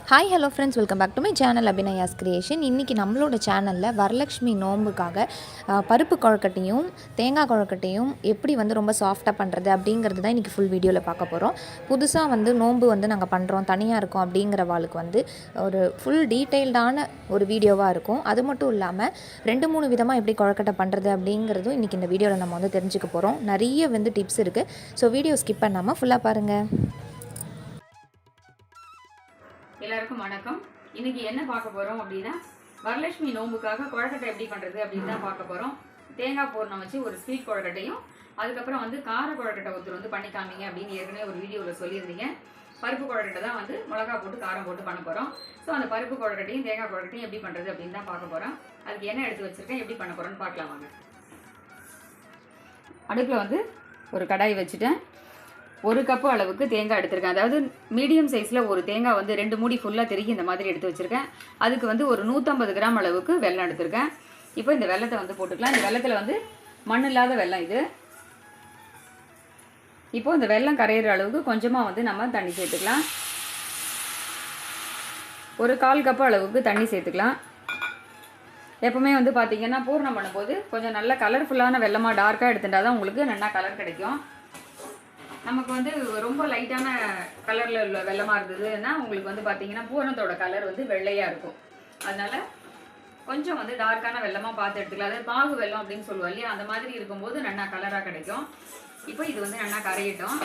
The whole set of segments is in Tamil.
Hi hello friends, welcome back to my channel Abhinaya's creation. இன்றைக்கி நம்மளோட சேனலில் வரலட்சுமி நோம்புக்காக பருப்பு கொழுக்கட்டையும் தேங்காய் கொழுக்கட்டையும் எப்படி ரொம்ப சாஃப்டாக பண்ணுறது அப்படிங்கிறது தான் இன்றைக்கி ஃபுல் வீடியோவில் பார்க்க போகிறோம். புதுசாக நோம்பு நாங்கள் பண்ணுறோம், தனியாக இருக்கோம் அப்படிங்கிறவாளுக்கு ஒரு ஃபுல் டீட்டெயில்டான ஒரு வீடியோவாக இருக்கும். அது மட்டும் இல்லாமல் 2-3 விதமாக எப்படி கொழுக்கட்டை பண்ணுறது அப்படிங்கிறதும் இன்றைக்கி இந்த வீடியோவில் நம்ம தெரிஞ்சுக்க போகிறோம். நிறைய டிப்ஸ் இருக்குது. ஸோ வீடியோ ஸ்கிப் பண்ணாமல் ஃபுல்லாக பாருங்கள். எல்லாருக்கும் வணக்கம். இன்னைக்கு என்ன பார்க்க போறோம் அப்படின்னா, வரலட்சுமி நோம்புக்காக கொழுக்கட்டை எப்படி பண்றது அப்படின்னு தான் பார்க்க போறோம். தேங்காய் பூர்ணம் வச்சு ஒரு ஸ்வீட் கொழுக்கட்டையும், அதுக்கப்புறம் கார கொழுக்கட்டை ஒருத்தர் பண்ணி காமிங்க அப்படின்னு ஏற்கனவே ஒரு வீடியோவில் சொல்லியிருந்தீங்க. பருப்பு கொழுக்கட்டை தான் மிளகா போட்டு காரம் போட்டு பண்ண போறோம். ஸோ அந்த பருப்பு கொழுக்கட்டையும் தேங்காய் கொழுக்கட்டையும் எப்படி பண்றது அப்படின்னு தான் பார்க்க போறோம். அதுக்கு என்ன எடுத்து வச்சிருக்கேன், எப்படி பண்ண போறோம்னு பார்க்கலாம் வாங்க. அடுப்பில் ஒரு கடாய் வச்சுட்டேன். 1 கப்பு அளவுக்கு தேங்காய் எடுத்திருக்கேன். அதாவது மீடியம் சைஸில் ஒரு தேங்காய் 2 மூடி ஃபுல்லாக திருக்கி இந்த மாதிரி எடுத்து வச்சுருக்கேன். அதுக்கு ஒரு 150 கிராம் அளவுக்கு வெல்லம் எடுத்திருக்கேன். இப்போ இந்த வெல்லத்தை போட்டுக்கலாம். இந்த வெல்லத்தில் மண் இல்லாத வெல்லம் இது. இப்போ இந்த வெல்லம் கரையிற அளவுக்கு கொஞ்சமாக நம்ம தண்ணி சேர்த்துக்கலாம். ஒரு 1/4 கப்பு அளவுக்கு தண்ணி சேர்த்துக்கலாம். எப்பவுமே பார்த்தீங்கன்னா பூர்ணம் பண்ணும்போது கொஞ்சம் நல்ல கலர்ஃபுல்லான வெல்லமாக டார்க்காக எடுத்துட்டா தான் உங்களுக்கு நல்லா கலர் கிடைக்கும். நமக்கு ரொம்ப லைட்டான கலரில் உள்ள வெள்ளமாக இருந்ததுன்னா உங்களுக்கு பார்த்தீங்கன்னா பூரணத்தோட கலர் வெள்ளையாக இருக்கும். அதனால கொஞ்சம் டார்க்கான வெள்ளமாக பார்த்து எடுத்துக்கலாம். அதாவது பாகு வெல்லம் அப்படின்னு சொல்லுவோம் இல்லையா, அந்த மாதிரி இருக்கும்போது நல்லா கலராக கிடைக்கும். இப்போ இது நல்லா கரையிட்டோம்.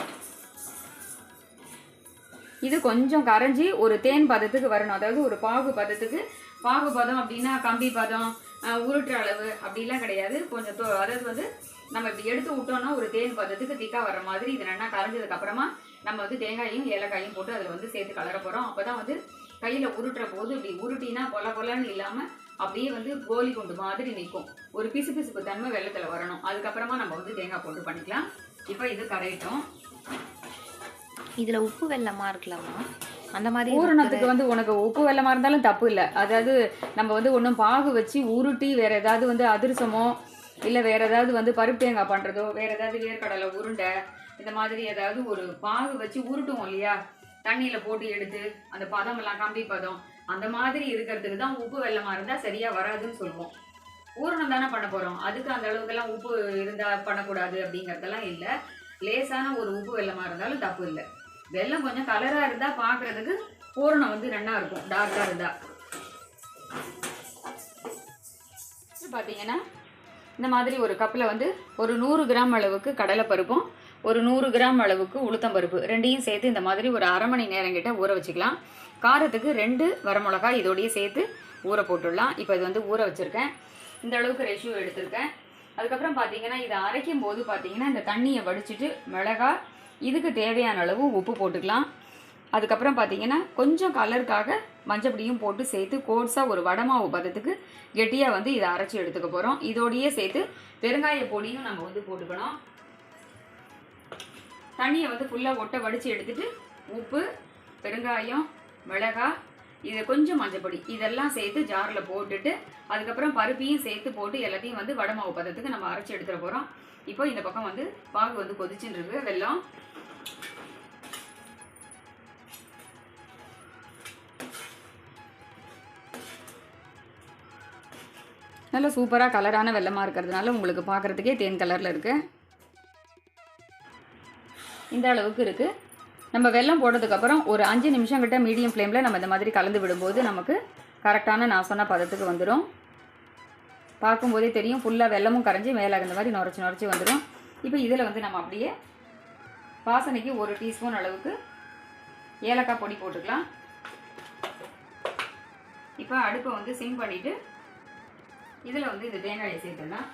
இது கொஞ்சம் கரைஞ்சி ஒரு தேன் பதத்துக்கு வரணும். அதாவது ஒரு பாகு பதத்துக்கு. பாகு பதம் அப்படின்னா கம்பி பதம், உருட்டுற அளவு அப்படிலாம் கிடையாது. கொஞ்சம் அதாவது நம்ம இப்படி எடுத்து விட்டோம்னா ஒரு தேன் பதத்துக்கு திக்காக வர மாதிரி இது நல்லா கரைஞ்சதுக்கு அப்புறமா நம்ம தேங்காயும் ஏலக்காயும் போட்டு அதில் சேர்த்து கலர போகிறோம். அப்போ தான் கையில் உருட்டுற போது இப்படி உருட்டினா பொலன்னு இல்லாமல் அப்படியே கோலி குண்டு மாதிரி நிற்கும். ஒரு பிசுபிசுப்பு தன்மை வெள்ளத்தில் வரணும். அதுக்கப்புறமா நம்ம தேங்காய் போட்டு பண்ணிக்கலாம். இப்போ இது கரையிட்டோம். இதில் உப்பு வெல்லமாக இருக்கலாமா? அந்த மாதிரி பூரணத்துக்கு உனக்கு உப்பு வெல்லமாக இருந்தாலும் தப்பு இல்லை. அதாவது நம்ம ஒன்றும் பாகு வச்சு உருட்டி வேறு ஏதாவது அதிரசமோ இல்லை வேறு ஏதாவது பருப்பு தேங்காய் பண்ணுறதோ, வேறு ஏதாவது வேர்க்கடலை உருண்டை இந்த மாதிரி ஏதாவது ஒரு பாகு வச்சு உருட்டுவோம் இல்லையா, தண்ணியில் போட்டு எடுத்து அந்த பதமெல்லாம் கம்பி பதம் அந்த மாதிரி இருக்கிறதுக்கு தான் உப்பு வெல்லமாக இருந்தால் சரியாக வராதுன்னு சொல்லுவோம். பூரணம் தானே பண்ண போகிறோம், அதுக்கு அந்த அளவுக்கெல்லாம் உப்பு இருந்தால் பண்ணக்கூடாது அப்படிங்கிறதெல்லாம் இல்லை. லேசான ஒரு உப்பு வெல்லமாக இருந்தாலும் தப்பு இல்லை. வெல்லம் கொஞ்சம் கலராக இருந்தால் பார்க்குறதுக்கு பூரணம் நல்லா இருக்கும், டார்க்காக இருந்தால். பார்த்தீங்கன்னா இந்த மாதிரி ஒரு கப்பில் ஒரு 100 கிராம் அளவுக்கு கடலைப்பருப்பும் ஒரு 100 கிராம் அளவுக்கு உளுத்தம்பருப்பு ரெண்டையும் சேர்த்து இந்த மாதிரி ஒரு அரை மணி நேரம் கிட்ட ஊற வச்சுக்கலாம். காரத்துக்கு 2 வரமிளகாய் இதோடையே சேர்த்து ஊற போட்டுடலாம். இப்போ இது ஊற வச்சுருக்கேன். இந்த அளவுக்கு ரேஷியோ எடுத்திருக்கேன். அதுக்கப்புறம் பார்த்தீங்கன்னா இதை அரைக்கும் போது பார்த்தீங்கன்னா இந்த தண்ணியை வடிச்சிட்டு மிளகாய், இதுக்கு தேவையான அளவு உப்பு போட்டுக்கலாம். அதுக்கப்புறம் பார்த்தீங்கன்னா கொஞ்சம் கலருக்காக மஞ்சப்பொடியும் போட்டு சேர்த்து கோட்ஸாக ஒரு வடமாவு பதத்துக்கு கெட்டியாக இதை அரைச்சி எடுத்துக்க போகிறோம். இதோடையே சேர்த்து பெருங்காய பொடியும் நம்ம போட்டுக்கணும். தண்ணியை ஃபுல்லாக ஒட்டை வடித்து எடுத்துட்டு உப்பு, பெருங்காயம், மிளகாய், இதை கொஞ்சம் மஞ்சப்பொடி இதெல்லாம் சேர்த்து ஜாரில் போட்டுட்டு அதுக்கப்புறம் பருப்பையும் சேர்த்து போட்டு எல்லாத்தையும் வடமாவு பதத்துக்கு நம்ம அரைச்சி எடுத்துட போகிறோம். இப்போ இந்த பக்கம் பாகு கொதிச்சுன்னு இருக்கு. வெல்லம் நல்ல சூப்பராக கலரான வெல்லமாக இருக்கிறதுனால உங்களுக்கு பார்க்குறதுக்கே தேன் கலரில் இருக்குது. இந்த அளவுக்கு இருக்குது. நம்ம வெல்லம் போட்டதுக்கப்புறம் ஒரு 5 நிமிஷம் கிட்ட மீடியம் ஃப்ளேமில் நம்ம இந்த மாதிரி கலந்து விடும்போது நமக்கு கரெக்டான நான் சொன்ன பதத்துக்கு வந்துடும். பார்க்கும்போதே தெரியும், ஃபுல்லாக வெல்லமும் கரைஞ்சி மேலே இந்த மாதிரி நுரைச்சி வந்துடும். இப்போ இதில் நம்ம அப்படியே வாசனைக்கு 1 டீஸ்பூன் அளவுக்கு ஏலக்காய் பொடி போட்டுக்கலாம். இப்போ அடுப்பை சிம் பண்ணிவிட்டு இதில் இந்த தேங்காயை சேர்த்துடலாம்.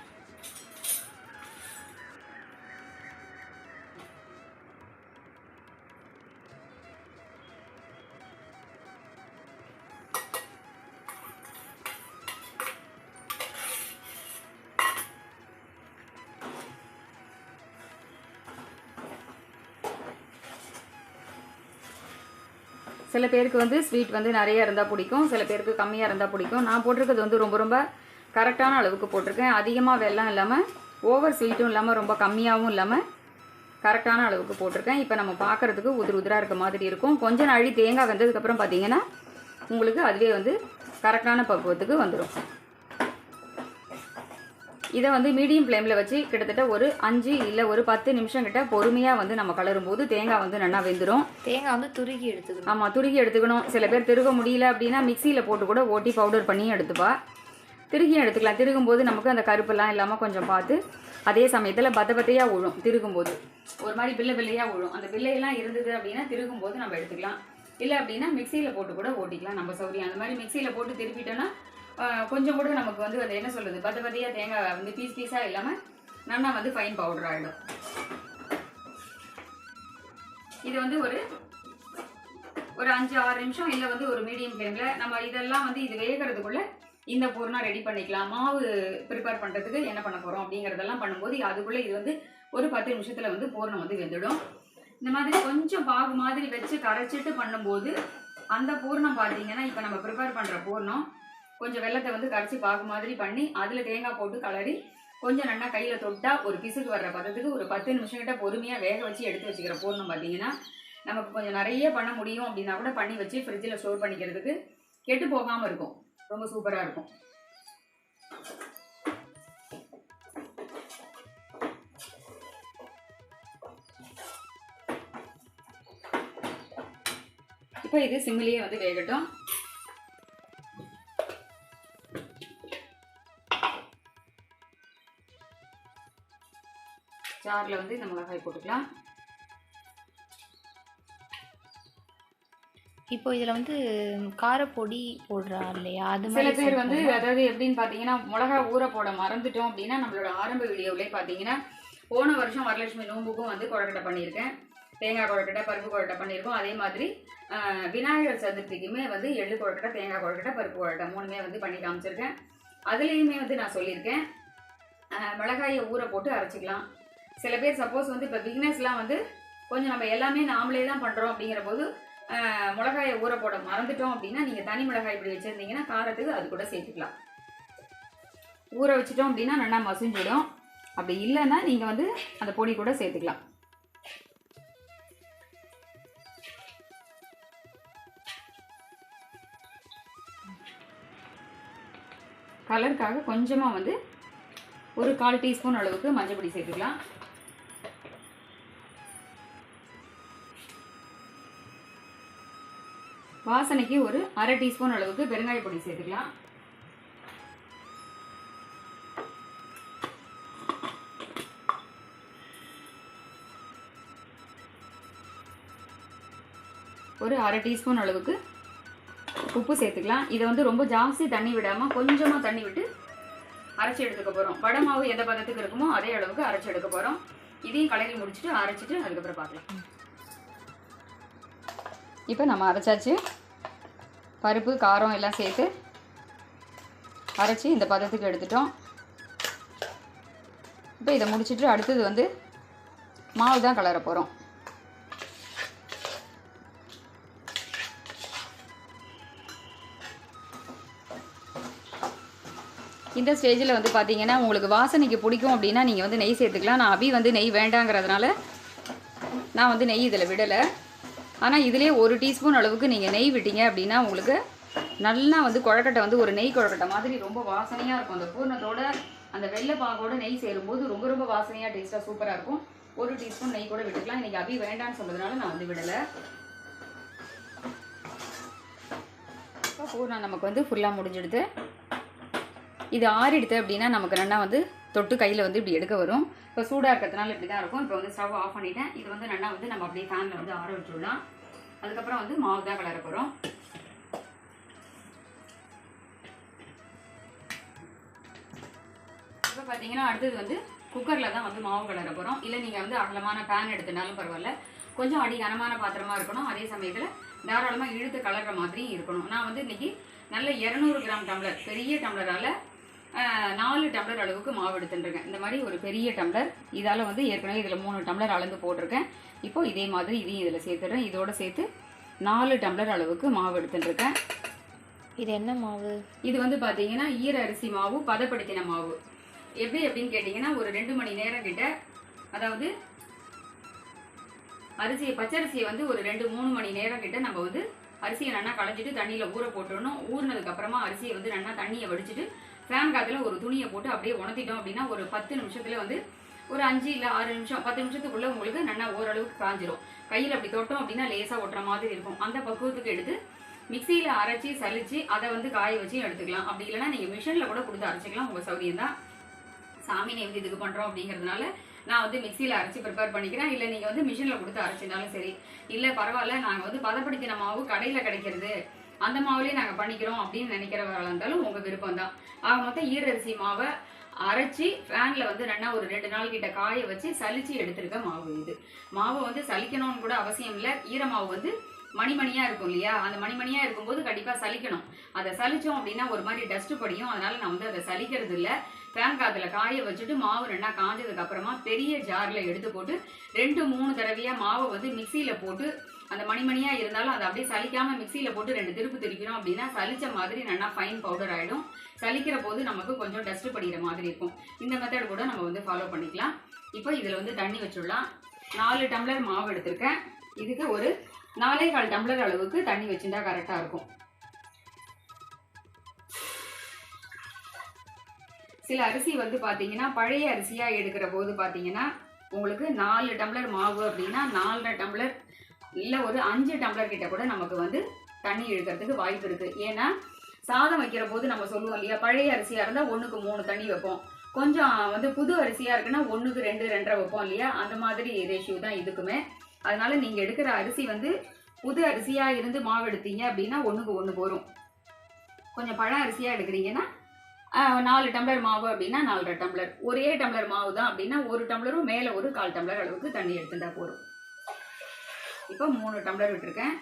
சில பேருக்கு ஸ்வீட் நிறைய இருந்தால் பிடிக்கும், சில பேருக்கு கம்மியாக இருந்தால் பிடிக்கும். நான் போட்டிருக்கிறது ரொம்ப கரெக்டான அளவுக்கு போட்டிருக்கேன். அதிகமாக வெல்லம் இல்லாமல் ஓவர் ஸ்வீட்டும் இல்லாமல் ரொம்ப கம்மியாகவும் இல்லாமல் கரெக்டான அளவுக்கு போட்டிருக்கேன். இப்போ நம்ம பார்க்குறதுக்கு உதிராக இருக்க மாதிரி இருக்கும். கொஞ்சம் நாழி தேங்காய் வெந்ததுக்கப்புறம் பார்த்தீங்கன்னா உங்களுக்கு அதுவே வந்து கரெக்டான பக்குவத்துக்கு வந்துடும். இதை வந்து மீடியம் ஃப்ளேமில் வச்சு கிட்டத்தட்ட ஒரு 5 இல்லை ஒரு 10 நிமிஷம் கிட்ட பொறுமையாக வந்து நம்ம கலரும் போது தேங்காய் வந்து நல்லா வெந்துடும். தேங்காய் வந்து துருகி எடுத்துக்கணும். ஆமாம், துருகி எடுத்துக்கணும். சில பேர் திருக முடியல அப்படின்னா மிக்சியில் போட்டு கூட ஓட்டி பவுடர் பண்ணி எடுத்துப்பா. திருகியும் எடுத்துக்கலாம். திருகும்போது நமக்கு அந்த கருப்பெல்லாம் இல்லாமல் கொஞ்சம் பார்த்து, அதே சமயத்தில் பத்தையாக விழும். திருகும்போது ஒரு மாதிரி பிள்ளையாக விழும். அந்த பிள்ளையெல்லாம் இருந்தது அப்படின்னா திருகும்போது நம்ம எடுத்துக்கலாம். இல்லை அப்படின்னா மிக்சியில் போட்டு கூட ஓட்டிக்கலாம், நம்ம சௌரியம். அந்த மாதிரி மிக்சியில் போட்டு திருப்பிட்டோன்னா கொஞ்சம் கூட நமக்கு வந்து அது என்ன சொல்கிறது, பத்தையாக தேங்காய் வந்து பீஸாக இல்லாமல் நல்லா வந்து ஃபைன் பவுடர் ஆகிடும். இது வந்து ஒரு 5-6 நிமிஷம் இல்லை வந்து ஒரு மீடியம் ஃப்ளேமில் நம்ம இதெல்லாம் வந்து இது வேகிறதுக்குள்ளே இந்த பூர்ணம் ரெடி பண்ணிக்கலாம். மாவு ப்ரிப்பேர் பண்ணுறதுக்கு என்ன பண்ண போகிறோம் அப்படிங்கிறதெல்லாம் பண்ணும்போது அதுக்குள்ளே இது வந்து ஒரு 10 நிமிஷத்தில் வந்து பூர்ணம் வந்து வெந்துடும். இந்த மாதிரி கொஞ்சம் பாகு மாதிரி வச்சு கரைச்சிட்டு பண்ணும்போது அந்த பூர்ணம் பார்த்தீங்கன்னா, இப்போ நம்ம ப்ரிப்பேர் பண்ணுற பூர்ணம் கொஞ்சம் வெள்ளத்தை வந்து கரைச்சி பாகு மாதிரி பண்ணி அதில் தேங்காய் போட்டு கலரி கொஞ்சம் நல்லா கையில் தொட்டால் ஒரு பிசுக்கு வர்ற பதத்துக்கு ஒரு 10 நிமிஷம் கிட்ட பொறுமையாக வேக வச்சு எடுத்து வச்சுக்கிற பூர்ணம் பார்த்தீங்கன்னா, நமக்கு கொஞ்சம் நிறைய பண்ண முடியும் அப்படின்னா கூட பண்ணி வச்சு ஃப்ரிட்ஜில் ஸ்டோர் பண்ணிக்கிறதுக்கு கெட்டு போகாமல் இருக்கும். ரொம்ப சூப்பராக இருக்கும். இப்போ இது சிம்மிலேயே வந்து வேகட்டும். ஜாரில் வந்து இந்த மிளகாய் போட்டுக்கலாம். இப்போ இதில் வந்து காரப்பொடி போடுறா இல்லையா, அது சில பேர் வந்து அதாவது எப்படின்னு பார்த்தீங்கன்னா, மிளகா ஊற போட மறந்துட்டோம் அப்படின்னா நம்மளோட ஆரம்ப வீடியோவிலே பார்த்தீங்கன்னா போன வருஷம் வரலட்சுமி நோம்புக்கும் வந்து கொழக்கட்டை பண்ணியிருக்கேன். தேங்காய் கொழக்கட்டை, பருப்பு கொழக்கட்டை பண்ணியிருக்கோம். அதே மாதிரி விநாயகர் சதுர்த்திக்குமே வந்து எள்ளு கொழக்கட்டை, தேங்காய் கொழக்கட்டை, பருப்பு கொழக்கட்டை 3மே வந்து பண்ணி காமிச்சிருக்கேன். அதுலேயுமே வந்து நான் சொல்லியிருக்கேன் மிளகாயை ஊற போட்டு அரைச்சிக்கலாம். சில பேர் சப்போஸ் வந்து இப்போ பிகினர்ஸ்லாம் வந்து கொஞ்சம் நம்ம எல்லாமே நாமளே தான் பண்ணுறோம் அப்படிங்கிற போது மிளகாயை ஊற போட மறந்துட்டோம் அப்படின்னா நீங்கள் தனி மிளகாய் இப்படி வச்சுருந்தீங்கன்னா காரத்துக்கு அது கூட சேர்த்துக்கலாம். ஊற வச்சுட்டோம் அப்படின்னா நல்லா மசிஞ்சிடும். அப்படி இல்லைன்னா நீங்கள் வந்து அந்த பொடி கூட சேர்த்துக்கலாம். கலருக்காக கொஞ்சமாக வந்து ஒரு 1/4 டீஸ்பூன் அளவுக்கு மஞ்சள் பொடி சேர்த்துக்கலாம். வாசனைக்கு ஒரு 1/2 டீஸ்பூன் அளவுக்கு பெருங்காய பொடி சேர்த்துக்கலாம். ஒரு 1/2 டீஸ்பூன் அளவுக்கு உப்பு சேர்த்துக்கலாம். இதை வந்து ரொம்ப ஜாஸ்தி தண்ணி விடாமல் கொஞ்சமாக தண்ணி விட்டு அரைச்சி எடுத்துக்க போகிறோம். வடை மாவு எந்த பதத்துக்கு இருக்குமோ அதே அளவுக்கு அரைச்சி எடுக்க போகிறோம். இதையும் கலரி முடிச்சுட்டு அரைச்சிட்டு அதுக்கப்புறம் பார்க்கலாம். இப்போ நம்ம அரைச்சாச்சு. பருப்பு காரம் எல்லாம் சேர்த்து அரைச்சி இந்த பதத்துக்கு எடுத்துட்டோம். இப்போ இதை முடிச்சுட்டு அடுத்தது வந்து மாவு தான் கலர போகிறோம். இந்த ஸ்டேஜில் வந்து பார்த்தீங்கன்னா உங்களுக்கு வாசனைக்கு பிடிக்கும் அப்படின்னா நீங்கள் வந்து நெய் சேர்த்துக்கலாம். நான் அபி வந்து நெய் வேண்டாங்கிறதுனால நான் வந்து நெய் இதில் விடலை. ஆனால் இதிலே 1 டீஸ்பூன் அளவுக்கு நீங்கள் நெய் விட்டீங்க அப்படின்னா உங்களுக்கு நல்லா வந்து கொழக்கட்டை வந்து ஒரு நெய் கொழக்கட்டை மாதிரி ரொம்ப வாசனையாக இருக்கும். அந்த பூர்ணத்தோட அந்த வெள்ளை பாகோட நெய் சேரும்போது ரொம்ப ரொம்ப வாசனையாக டேஸ்ட்டாக சூப்பராக இருக்கும். 1 டீஸ்பூன் நெய் கூட விட்டுக்கலாம். இன்றைக்கி அபி வேண்டான்னு சொன்னதுனால நான் வந்து விடலை. இப்போ பூர்ணம் நமக்கு வந்து ஃபுல்லாக முடிஞ்சிடுது. இது ஆறிடுது அப்படின்னா நமக்கு நல்லா வந்து தொட்டு கையில் வந்து இப்படி எடுக்க வரும். இப்போ சூடாக இருக்கிறதுனால இப்படி தான் இருக்கும். இப்போ வந்து ஸ்டவ் ஆஃப் பண்ணிவிட்டேன். இது வந்து நல்லா வந்து நம்ம அப்படியே ஃபேனில் வந்து ஆற வச்சுடலாம். அதுக்கப்புறம் வந்து மாவு தான் கலர போகிறோம். இப்போ பார்த்தீங்கன்னா அடுத்தது வந்து குக்கரில் தான் வந்து மாவு கலர போகிறோம். இல்லை நீங்கள் வந்து அகலமான பேன் எடுத்துனாலும் பரவாயில்ல. கொஞ்சம் அடி கனமான பாத்திரமாக இருக்கணும். அதே சமயத்தில் தாராளமாக இழுத்து கலர்ற மாதிரி இருக்கணும். நான் வந்து இன்றைக்கி நல்ல 200 கிராம் டம்ளர் பெரிய டம்ளரால் 4 டம்ளர் அளவுக்கு மாவு எடுத்துட்டுருக்கேன். இந்த மாதிரி ஒரு பெரிய டம்ளர். இதால் வந்து ஏற்கனவே இதில் 3 டம்ளர் அளந்து போட்டிருக்கேன். இப்போது இதே மாதிரி இதையும் இதில் சேர்த்துடுறேன். இதோடு சேர்த்து 4 டம்ளர் அளவுக்கு மாவு எடுத்துட்டுருக்கேன். இது என்ன மாவு? இது வந்து பார்த்தீங்கன்னா ஈர அரிசி மாவு, பதப்படுத்தின மாவு. எப்படின்னு கேட்டிங்கன்னா ஒரு 2 மணி நேரம் கிட்ட, அதாவது அரிசியை பச்சரிசியை வந்து ஒரு 2-3 மணி நேரம் கிட்ட நம்ம வந்து அரிசியை நல்லா களைஞ்சிட்டு தண்ணியில் ஊற போட்டுடணும். ஊறினதுக்கப்புறமா அரிசியை வந்து நல்லா தண்ணியை வடிச்சிட்டு ஃபேன் காற்றுல ஒரு துணியை போட்டு அப்படியே உணர்த்திட்டோம் அப்படின்னா ஒரு 10 நிமிஷத்துல வந்து ஒரு 5 இல்லை 6 நிமிஷம் 10 நிமிஷத்துக்குள்ளே உங்களுக்கு நல்லா ஓரளவுக்கு காஞ்சிரும். கையில் அப்படி தொட்டோம் அப்படின்னா லேசாக ஒட்டுற மாதிரி இருக்கும். அந்த பக்குவத்துக்கு எடுத்து மிக்சியில் அரைச்சி சலிச்சு அதை வந்து காய வச்சு எடுத்துக்கலாம். அப்படி இல்லைன்னா நீங்கள் மிஷினில் கூட கொடுத்து அரைச்சிக்கலாம், உங்கள் சௌகரியம் தான். சாமி நெய்வேத்தி இதுக்கு பண்ணுறோம் அப்படிங்கிறதுனால நான் வந்து மிக்சியில் அரைச்சி ப்ரிப்பேர் பண்ணிக்கிறேன். இல்லை நீங்கள் வந்து மிஷினில் கொடுத்து அரைச்சினாலும் சரி. இல்லை பரவாயில்ல, நாங்கள் வந்து பதப்படுத்தின மாவு கடையில் கிடைக்கிறது அந்த மாவுலேயே நாங்கள் பண்ணிக்கிறோம் அப்படின்னு நினைக்கிறவர்களாக இருந்தாலும் உங்கள் விருப்பம் தான். ஆக மொத்தம் ஈரரிசி மாவை அரைச்சி ஃபேனில் வந்து நல்லா ஒரு 2 நாள் கிட்ட காய வச்சு சலிச்சு எடுத்துருக்க மாவு இது. மாவை வந்து சலிக்கணும்னு கூட அவசியம் இல்லை. ஈரமாவு வந்து மணிமணியாக இருக்கும் இல்லையா, அந்த மணிமணியாக இருக்கும்போது கண்டிப்பாக சலிக்கணும். அதை சலித்தோம் அப்படின்னா ஒரு மாதிரி டஸ்ட்டு படியும். அதனால் நான் வந்து அதை சலிக்கிறது இல்லை. ஃபேன் காற்றுல காய வச்சுட்டு மாவு நல்லா காஞ்சதுக்கு அப்புறமா பெரிய ஜாரில் எடுத்து போட்டு 2-3 தடவையாக மாவை வந்து மிக்சியில் போட்டு அந்த மணிமணியாக இருந்தாலும் அதை அப்படியே சலிக்காமல் மிக்சியில் போட்டு 2 திருப்பு திருப்பினோம் அப்படின்னா சலிச்ச மாதிரி நல்லா ஃபைன் பவுடர் ஆகிடும். சலிக்கிற போது நமக்கு கொஞ்சம் டஸ்ட்டு படிக்கிற மாதிரி இருக்கும். இந்த மெத்தட் கூட நம்ம வந்து ஃபாலோ பண்ணிக்கலாம். இப்போ இதில் வந்து தண்ணி வச்சுடலாம். 4 டம்ளர் மாவு எடுத்திருக்கேன். இதுக்கு ஒரு 4.25 டம்ளர் அளவுக்கு தண்ணி வச்சுட்டா கரெக்டாக இருக்கும். சில அரிசி வந்து பார்த்தீங்கன்னா பழைய அரிசியாக எடுக்கிற போது பார்த்தீங்கன்னா உங்களுக்கு 4 டம்ளர் மாவு அப்படின்னா 4.5 டம்ளர் இல்லை ஒரு 5 டம்ளர் கிட்ட கூட நமக்கு வந்து தண்ணி இழுக்கிறதுக்கு வாய்ப்பு இருக்குது. ஏன்னா சாதம் வைக்கிற போது நம்ம சொல்லுவோம் இல்லையா, பழைய அரிசியாக இருந்தால் 1க்கு 3 தண்ணி வைப்போம். கொஞ்சம் வந்து புது அரிசியாக இருக்குன்னா 1க்கு 2, 2.5 வைப்போம் இல்லையா, அந்த மாதிரி ரேஷியோ தான் இதுக்குமே. அதனால நீங்கள் எடுக்கிற அரிசி வந்து புது அரிசியாக இருந்து மாவு எடுத்தீங்க அப்படின்னா 1க்கு 1 போகும். கொஞ்சம் பழ அரிசியாக எடுக்கிறீங்கன்னா 4 டம்ளர் மாவு அப்படின்னா 4.5 டம்ளர். ஒரே டம்ளர் மாவு தான் அப்படின்னா 1 டம்ளரும் மேலே ஒரு 1/4 டம்ளர் அளவுக்கு தண்ணி எடுத்துட்டா போதும். இப்போ 3 டம்ளர் விட்டுருக்கேன்.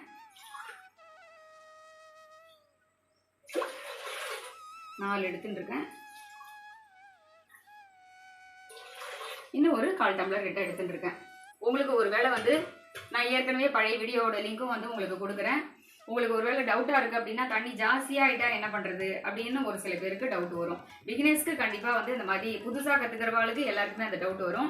நாலு எடுத்துட்டு இருக்கேன். இன்னும் ஒரு 1/4 டம்ளர் கிட்ட எடுத்துட்டு இருக்கேன். உங்களுக்கு ஒரு வேளை வந்து நான் ஏற்கனவே பழைய வீடியோவோட லிங்க்கும் வந்து உங்களுக்கு கொடுக்குறேன். உங்களுக்கு ஒரு வேளை டவுட்டாக இருக்குது அப்படின்னா தண்ணி ஜாஸ்தியாகிட்டா என்ன பண்ணுறது அப்படின்னு ஒரு சில பேருக்கு டவுட் வரும். பிகினர்ஸ்க்கு கண்டிப்பாக வந்து இந்த மாதிரி புதுசாக கற்றுக்கிறவாளுக்கு எல்லாருக்குமே அந்த டவுட் வரும்.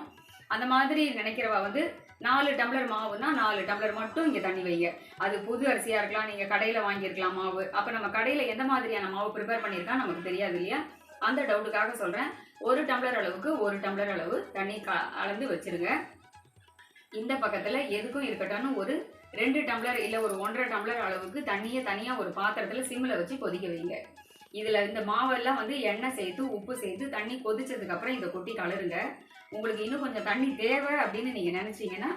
அந்த மாதிரி நினைக்கிறவா வந்து 4 டம்ளர் மாவுன்னா 4 டம்ளர் மட்டும் இங்கே தண்ணி வைங்க. அது புது அரிசியாக இருக்கலாம், நீங்கள் கடையில் வாங்கியிருக்கலாம் மாவு. அப்போ நம்ம கடையில் எந்த மாதிரியான மாவு ப்ரிப்பேர் பண்ணியிருக்கா நமக்கு தெரியாது இல்லையா, அந்த டவுட்டுக்காக சொல்கிறேன். 1 டம்ளர் அளவுக்கு 1 டம்ளர் அளவு தண்ணி அளந்து வச்சுருங்க. இந்த பக்கத்தில் எதுக்கும் இருக்கட்டும்னு ஒரு 2 டம்ளர் இல்லை ஒரு 1.5 டம்ளர் அளவுக்கு தண்ணியை தனியாக ஒரு பாத்திரத்தில் சிம்மில் வச்சு கொதிக்க வைங்க. இதில் இந்த மாவெல்லாம் வந்து எண்ணெய் சேர்த்து உப்பு சேர்த்து தண்ணி கொதிச்சதுக்கப்புறம் இதை கொட்டி கலருங்க. உங்களுக்கு இன்னும் கொஞ்சம் தண்ணி தேவை அப்படின்னு நீங்கள் நினச்சிங்கன்னா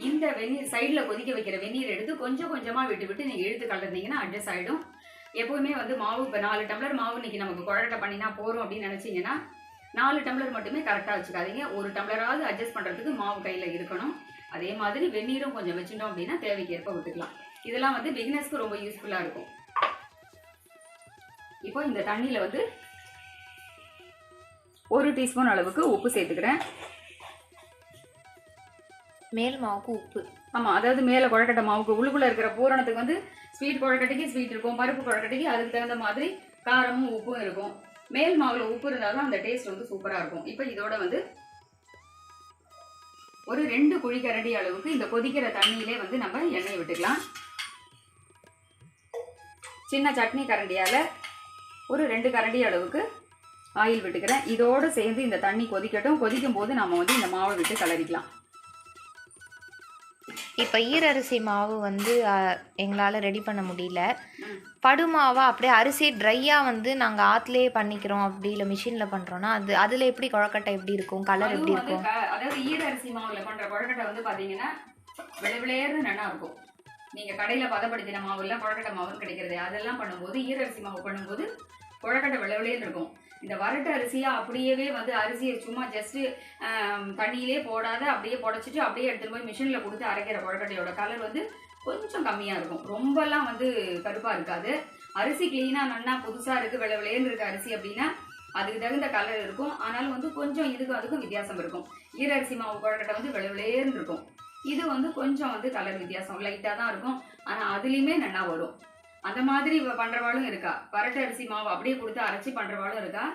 இந்த வெந்நீர் சைடில் கொதிக்க வைக்கிற வெந்நீர் எடுத்து கொஞ்சம் கொஞ்சமாக விட்டு விட்டு நீங்கள் இழுத்து கலந்தீங்கன்னா அட்ஜஸ்ட் ஆகிடும். எப்போவுமே வந்து மாவு இப்போ 4 டம்ளர் மாவு இன்றைக்கி நமக்கு குழக்கட்டை பண்ணினா போகிறோம் அப்படின்னு நினச்சிங்கன்னா 4 டம்ளர் மட்டுமே கரெக்டாக வச்சுக்காதீங்க. 1 டம்ளராவது அட்ஜஸ்ட் பண்ணுறதுக்கு மாவு கையில் இருக்கணும். அதே மாதிரி வெந்நீரும் கொஞ்சம் வச்சுட்டோம் அப்படின்னா தேவைக்கு ஏற்ப விட்டுக்கலாம். இதெல்லாம் வந்து பிகினர்ஸ்க்கு ரொம்ப யூஸ்ஃபுல்லாக இருக்கும். இப்போ இந்த தண்ணியில் வந்து 1 டீஸ்பூன் அளவுக்கு உப்பு சேர்த்துக்கிறேன். மேல் மாவுக்கு உப்பு, ஆமாம், அதாவது மேலே குழக்கட்டை மாவுக்கு உள்ளுக்குள்ளே இருக்கிற பூரணத்துக்கு வந்து ஸ்வீட் குழக்கட்டைக்கு ஸ்வீட் இருக்கும், பருப்பு குழக்கட்டைக்கு அதுக்கு தகுந்த மாதிரி காரமும் உப்பும் இருக்கும். மேல் மாவில் உப்பு இருந்தால் தான் அந்த டேஸ்ட் வந்து சூப்பராக இருக்கும். இப்போ இதோட வந்து ஒரு 2 குழிக்கரண்டி அளவுக்கு இந்த கொதிக்கிற தண்ணியிலே வந்து நம்ம எண்ணெய் விட்டுக்கலாம். சின்ன சட்னி கரண்டியால் ஒரு 2 கரண்டி அளவுக்கு ஆயில் விட்டுக்கிறேன். இதோடு சேர்ந்து இந்த தண்ணி கொதிக்கட்டும். கொதிக்கும் போது நம்ம வந்து இந்த மாவை விட்டு கலரிக்கலாம். இப்போ ஈரரிசி மாவு வந்து எங்களால் ரெடி பண்ண முடியல. படுமாவா அப்படியே அரிசி ட்ரையாக வந்து நாங்கள் ஆற்றுலேயே பண்ணிக்கிறோம், அப்படி இல்லை மிஷினில் பண்ணுறோன்னா அதில் எப்படி குழக்கட்டை எப்படி இருக்கும், கலர் எப்படி இருக்கும்? அதாவது ஈரரிசி மாவில் பண்ணுற குழக்கட்டை வந்து பார்த்தீங்கன்னா விளைவிளையர்னு நல்லா இருக்கும். நீங்கள் கடையில் பதப்படுத்தின மாவு இல்லை குழக்கட்டை மாவுன்னு கிடைக்கிறது, அதெல்லாம் பண்ணும்போது ஈரரிசி மாவு பண்ணும்போது குழக்கட்டை விளைவிளையர்னு இருக்கும். இந்த வரட்டு அரிசியாக அப்படியே வந்து அரிசியை சும்மா ஜஸ்ட்டு தண்ணியிலே போடாத அப்படியே புடச்சிட்டு அப்படியே எடுத்துகிட்டு போய் மிஷினில் கொடுத்து அரைக்கிற குழக்கட்டையோட கலர் வந்து கொஞ்சம் கம்மியாக இருக்கும். ரொம்பலாம் வந்து கருப்பாக இருக்காது. அரிசி க்ளீனாக நல்லா புதுசாக இருக்குது விளைவிளையர்னு இருக்க அரிசி அப்படின்னா அதுக்கு தகுந்த கலர் இருக்கும். ஆனாலும் வந்து கொஞ்சம் இதுக்கும் அதுக்கும் வித்தியாசம் இருக்கும். ஈரரிசி மாவு குழக்கட்டை வந்து விளைவிளையர்னு இருக்கும். இது வந்து கொஞ்சம் வந்து கலர் வித்தியாசம் லைட்டாக தான் இருக்கும். ஆனால் அதுலேயுமே நல்லா வரும். அந்த மாதிரி பண்ணுறவாளும் இருக்கா. வரட்டு அரிசி மாவு அப்படியே கொடுத்து அரைச்சி பண்ணுறவாளும் இருக்கா.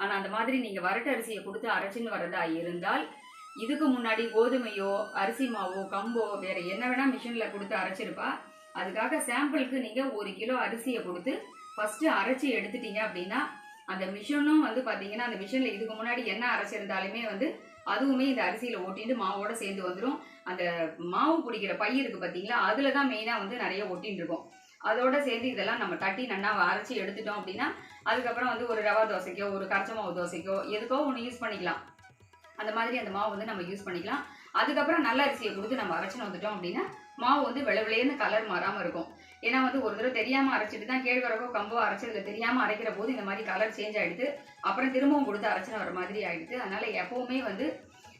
ஆனால் அந்த மாதிரி நீங்கள் வரட்டு அரிசியை கொடுத்து அரைச்சின்னு வரதா இருந்தால் இதுக்கு முன்னாடி கோதுமையோ அரிசி மாவோ கம்போ வேறு என்ன வேணால் மிஷினில் கொடுத்து அரைச்சிருப்பா. அதுக்காக சாம்பிளுக்கு நீங்கள் 1 கிலோ அரிசியை கொடுத்து ஃபஸ்ட்டு அரைச்சி எடுத்துட்டீங்க அப்படின்னா அந்த மிஷினும் வந்து பார்த்தீங்கன்னா அந்த மிஷினில் இதுக்கு முன்னாடி என்ன அரைச்சிருந்தாலுமே வந்து அதுவுமே இந்த அரிசியில் ஒட்டிட்டு மாவோட சேர்ந்து வந்துடும். அந்த மாவு பிடிக்கிற பை இருக்குது பார்த்தீங்களா, அதில் தான் மெயினாக வந்து நிறைய ஒட்டின்னு இருக்கும். அதோட சேர்ந்து இதெல்லாம் நம்ம தட்டி நல்லா அரைச்சி எடுத்துட்டோம் அப்படின்னா அதுக்கப்புறம் வந்து ஒரு ரவா தோசைக்கோ ஒரு கரைச்ச மாவு தோசைக்கோ எதுக்கோ ஒன்று யூஸ் பண்ணிக்கலாம். அந்த மாதிரி அந்த மாவு வந்து நம்ம யூஸ் பண்ணிக்கலாம். அதுக்கப்புறம் நல்ல அரிசியை கொடுத்து நம்ம அரைச்சின்னு வந்துட்டோம் அப்படின்னா மாவு வந்து வெள்ளை கலர் மாறாமல் இருக்கும். ஏன்னா வந்து ஒரு தடவை தெரியாமல் அரைச்சிட்டு தான் கேழ்வரகோ கம்போ அரைச்சதுல தெரியாமல் அரைக்கிற போது இந்த மாதிரி கலர் சேஞ்ச் ஆகிடுது. அப்புறம் திரும்பவும் கொடுத்து அரைச்சின்னு வர மாதிரி ஆகிடுது. அதனால எப்போவுமே வந்து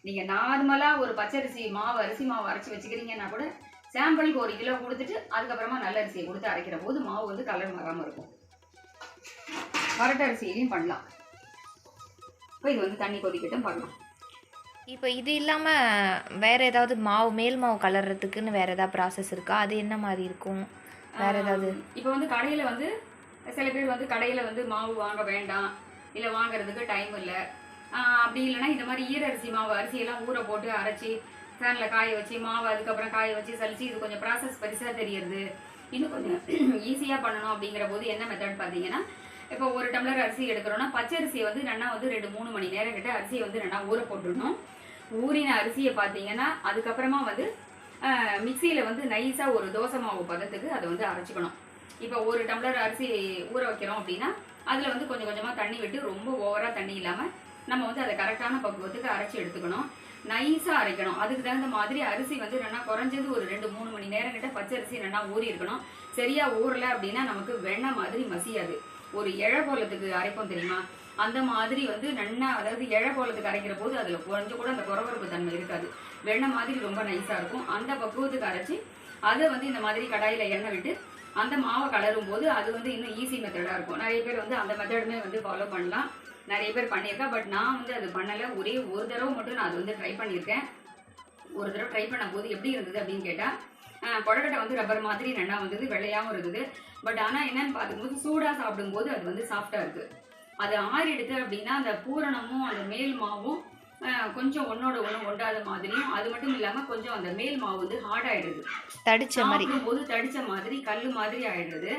நீங்கள் நார்மலாக ஒரு பச்சரிசி மாவு அரிசி மாவு அரைச்சி வச்சுக்கிறீங்கன்னா கூட சாம்பிளுக்கு 1 கிலோ கொடுத்துட்டு அதுக்கப்புறமா நல்ல அரிசியை கொடுத்து அரைக்கிற போது மாவு வந்து கலர் மாறாமல் இருக்கும். வரட்ட அரிசியிலையும் பண்ணலாம். இப்போ இது வந்து தண்ணி கொதிக்கட்டும் பண்ணலாம். இப்போ இது இல்லாமல் வேறு ஏதாவது மாவு மேல் மாவு கலர்றதுக்குன்னு வேறு ஏதாவது ப்ராசஸ் இருக்கா? அது என்ன மாதிரி இருக்கும்? வேறு ஏதாவது இப்போ வந்து கடையில் வந்து சில பேர் வந்து கடையில் வந்து மாவு வாங்க வேண்டாம், இல்லை வாங்குறதுக்கு டைம் இல்லை, அப்படி இல்லைன்னா இந்த மாதிரி ஈரரிசி மாவு அரிசியெல்லாம் ஊற போட்டு அரைச்சி ஃபேனில் காய வச்சு மாவு அதுக்கப்புறம் காய வச்சு சலிச்சு இது கொஞ்சம் ப்ராசஸ் பெருசாக தெரியுது. இன்னும் கொஞ்சம் ஈஸியாக பண்ணணும் அப்படிங்கிற போது என்ன மெத்தட் பார்த்தீங்கன்னா, இப்போ ஒரு டம்ளர் அரிசி எடுக்கிறோன்னா பச்சரிசியை வந்து நல்லா வந்து 2-3 மணி நேரம் கிட்ட அரிசியை வந்து நல்லா ஊற போட்டுடணும். ஊறின அரிசியை பார்த்தீங்கன்னா அதுக்கப்புறமா வந்து மிக்சியில் வந்து நைஸாக ஒரு தோசை மாவு பதத்துக்கு அதை வந்து அரைச்சிக்கணும். இப்போ ஒரு டம்ளர் அரிசி ஊற வைக்கிறோம் அப்படின்னா அதில் வந்து கொஞ்சம் கொஞ்சமாக தண்ணி விட்டு ரொம்ப ஓவராக தண்ணி இல்லாமல் நம்ம வந்து அதை கரெக்டான பக்குவத்துக்கு அரைச்சி எடுத்துக்கணும். நைஸாக அரைக்கணும். அதுக்கு தகுந்த மாதிரி அரிசி வந்து நல்லா குறைஞ்சது ஒரு 2-3 மணி நேரம் கிட்ட பச்சரிசி நல்லா ஊறி இருக்கணும். சரியாக ஊறலை அப்படின்னா நமக்கு வெண்ணெய் மாதிரி மசியாது. ஒரு இழை போலத்துக்கு அரைப்போம் தெரியுமா, அந்த மாதிரி வந்து நல்லா, அதாவது இழை போலத்துக்கு அரைக்கிற போது அதில் கொஞ்சம் கூட அந்த குறவரப்பு தன்மை இருக்காது. வெண்ணெய் மாதிரி ரொம்ப நைஸாக இருக்கும். அந்த பக்குவத்துக்கு அரைச்சி அதை வந்து இந்த மாதிரி கடாயில் எண்ணெய் விட்டு அந்த மாவை கலரும் போது அது வந்து இன்னும் ஈஸி மெத்தடாக இருக்கும். நிறைய பேர் வந்து அந்த மெத்தடுமே வந்து ஃபாலோ பண்ணலாம். நிறைய பேர் பண்ணியிருக்கா. பட் நான் வந்து அது பண்ணலை. ஒரே ஒரு தடவை மட்டும் நான் அது வந்து ட்ரை பண்ணியிருக்கேன். ஒரு தடவை ட்ரை பண்ண போது எப்படி இருந்தது அப்படின்னு கேட்டால் கொழக்கட்டை வந்து ரப்பர் மாதிரி நல்லா வந்தது, வெள்ளையாகவும் இருந்தது. பட் ஆனால் என்னன்னு பார்க்கும்போது சூடாக சாப்பிடும்போது அது வந்து சாஃப்டாக இருக்குது. அது ஆறிடுது அப்படின்னா அந்த பூரணமும் அந்த மேல் மாவும் கொஞ்சம் ஒன்னோட ஒன்று ஒண்டாத மாதிரியும், அது மட்டும் இல்லாமல் கொஞ்சம் அந்த மேல் மாவு வந்து ஹார்ட் ஆகிடுது, தடிச்ச மாதிரி போது தடிச்ச மாதிரி கல் மாதிரி ஆகிடுது.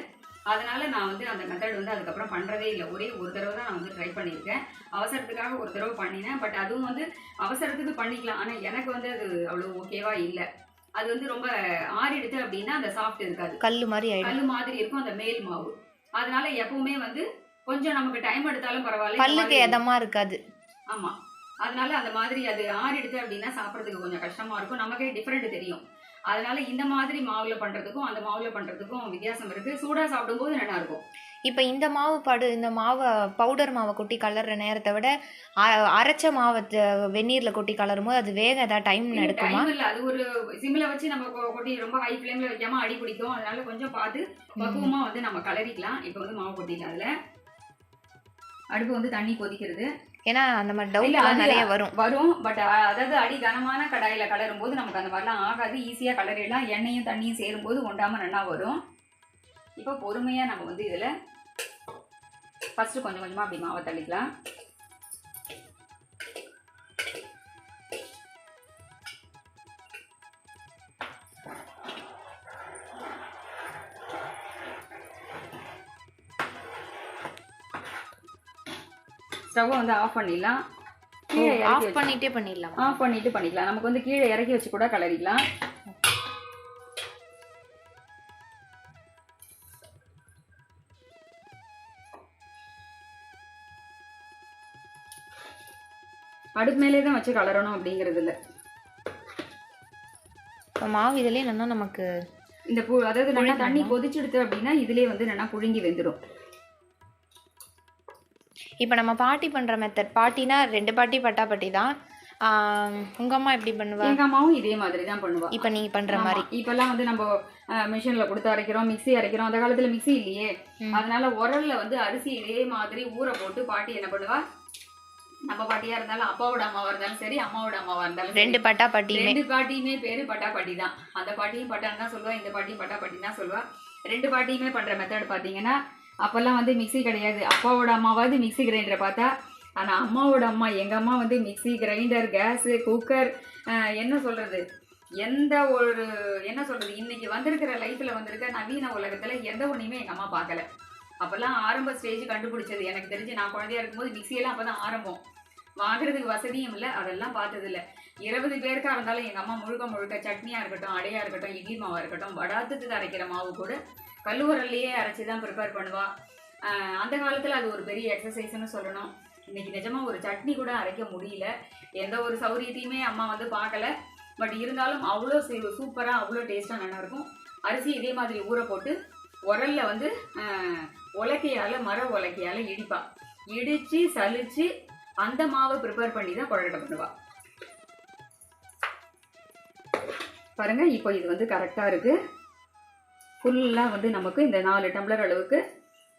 அதனால நான் வந்து அந்த மெத்தட் வந்து அதுக்கப்புறம் பண்ணுறதே இல்லை. ஒரே ஒரு தடவை தான் நான் வந்து ட்ரை பண்ணியிருக்கேன். அவசரத்துக்காக ஒரு தடவை பண்ணினேன். பட் அதுவும் வந்து அவசரத்துக்கு பண்ணிக்கலாம். ஆனால் எனக்கு வந்து அது அவ்வளோ ஓகேவா இல்லை. அது வந்து ரொம்ப ஆறிடுது அப்படின்னா அந்த சாஃப்ட் இருக்காது, கல் மாதிரி இருக்கும் அந்த மேல் மாவு. அதனால எப்பவுமே வந்து கொஞ்சம் நமக்கு டைம் எடுத்தாலும் பரவாயில்ல, பல்லுக்கு எதமா இருக்காது. ஆமாம், அதனால அந்த மாதிரி அது ஆறிடுது அப்படின்னா சாப்பிட்றதுக்கு கொஞ்சம் கஷ்டமா இருக்கும், நமக்கே டிஃப்ரெண்ட் தெரியும். அதனால இந்த மாதிரி மாவுல பண்றதுக்கும் அந்த மாவுல பண்றதுக்கும் வித்தியாசம் இருக்கு. சூடா சாப்பிடும்போது நல்லா இருக்கும். இப்போ இந்த மாவை பவுடர் மாவை கொட்டி கலர்ற நேரத்தை விட அரைச்ச மாவை வெந்நீரில் கொட்டி கலரும் போது அது வேக ஏதாவது டைம் எடுக்குமா? இல்லை, அது ஒரு சிம்மில் வச்சு நம்ம கொட்டி ரொம்ப ஹை ஃப்ளேமில் வைக்காம அடி பிடிக்கும். அதனால கொஞ்சம் பார்த்து பக்குவமாக வந்து நம்ம கலரிக்கலாம். இப்போ வந்து மாவு கொட்டிக்கலாம். அதில் அடுப்பு வந்து தண்ணி கொதிக்கிறது. ஏன்னா அந்த மாதிரி டவுட்லாம் நிறைய வரும். பட் அதாவது அடி கனமான கடாயில் கலரும் போது நமக்கு அந்த மாதிரிலாம் ஆகாது. ஈஸியாக கலரிடலாம். எண்ணெயும் தண்ணியும் சேரும்போது ஒண்டாமல் நல்லா வரும். இப்போ பொறுமையாக நம்ம வந்து இதில் ஃபஸ்ட்டு கொஞ்சம் கொஞ்சமாக அப்படி மாவை தள்ளிக்கலாம். ஸ்டவ்வை வந்து ஆஃப் பண்ணிடலாம். கீழே ஆஃப் பண்ணிட்டே பண்ணிடலாம். ஆஃப் பண்ணிட்டு பண்ணிக்கலாம். நமக்கு வந்து கீழே இறக்கி வச்சு கூட கலரிக்கலாம். அடுப்பு மேலே தான் வச்சு கலரணும் அப்படிங்கிறது இல்லை. இப்போ மாவு இதுலேயே நல்லா நமக்கு இந்த அதாவது நல்லா தண்ணி கொதிச்சுடுது அப்படின்னா இதுலேயே வந்து நல்லா புழுங்கி வெந்துடும். இப்போ நம்ம பாட்டி பண்ணுற மெத்தட், பாட்டினா 2 பாட்டி பட்டாப்பட்டி தான். உங்கள் அம்மா எப்படி பண்ணுவா? எங்கள் அம்மாவும் இதே மாதிரி தான் பண்ணுவா. இப்போ நீ பண்ணுற மாதிரி இப்போல்லாம் வந்து நம்ம மிஷினில் கொடுத்து அரைக்கிறோம், மிக்ஸி அரைக்கிறோம். அந்த காலத்தில் மிக்ஸி இல்லையே, அதனால உரல்ல வந்து அரிசி இதே மாதிரி ஊற போட்டு பாட்டி என்ன பண்ணுவா, நம்ம பாட்டியா இருந்தாலும் அப்பாவோட அம்மாவா இருந்தாலும் சரி, அம்மாவோட அம்மாவா இருந்தாலும் 2 பாட்டியுமே பேரு பட்டாப்பாட்டி தான். அந்த பாட்டியும் பட்டான்னு தான் சொல்லுவா, இந்த பாட்டியும் பட்டாப்பாட்டி தான் சொல்லுவா. 2 பாட்டியுமே பண்ற மெத்தட் பாத்தீங்கன்னா, அப்பெல்லாம் வந்து மிக்ஸி கிடையாது. அப்பாவோட அம்மாவாவது மிக்ஸி கிரைண்டரை பார்த்தா, ஆனால் அம்மாவோட அம்மா, எங்கள் அம்மா வந்து மிக்ஸி கிரைண்டர், கேஸு, குக்கர், என்ன சொல்கிறது, எந்த ஒரு என்ன சொல்கிறது, இன்றைக்கி வந்திருக்கிற லைஃப்பில் வந்திருக்க நவீன உலகத்தில் எந்த ஒன்றையுமே எங்கள் அம்மா பார்க்கல. அப்போல்லாம் ஆரம்ப ஸ்டேஜ் கண்டுபிடிச்சது எனக்கு தெரிஞ்சு நான் குழந்தையா இருக்கும்போது மிக்சியெல்லாம் அப்போ தான் ஆரம்பம். வாங்குறதுக்கு வசதியும் இல்லை, அதெல்லாம் பார்த்ததில்ல. 20 பேருக்காக இருந்தாலும் எங்கள் அம்மா முழுக்க முழுக்க சட்னியாக இருக்கட்டும், அடையாக இருக்கட்டும், இட்லி மாவாக இருக்கட்டும், வடாத்துக்கு அரைக்கிற மாவு கூட கல்லுவரல்லையே அரைச்சி தான் ப்ரிப்பேர் பண்ணுவாள். அந்த காலத்தில் அது ஒரு பெரிய எக்ஸசைஸ்னு சொல்லணும். இன்றைக்கி நிஜமாக ஒரு சட்னி கூட அரைக்க முடியல. எந்த ஒரு சௌரியத்தையுமே அம்மா வந்து பார்க்கல. பட் இருந்தாலும் அவ்வளோ சூப்பராக அவ்வளோ டேஸ்ட்டாக நல்லாயிருக்கும். அரிசி இதே மாதிரி ஊற போட்டு உரலில் வந்து உலக்கையால் மர உலக்கையால் இடித்து சலித்து அந்த மாவை ப்ரிப்பேர் பண்ணி தான் கொழுக்கட்டை பண்ணுவாள். பாருங்கள், இப்போ இது வந்து கரெக்டாக இருக்குது. ஃபுல்லாக வந்து நமக்கு இந்த 4 டம்ளர் அளவுக்கு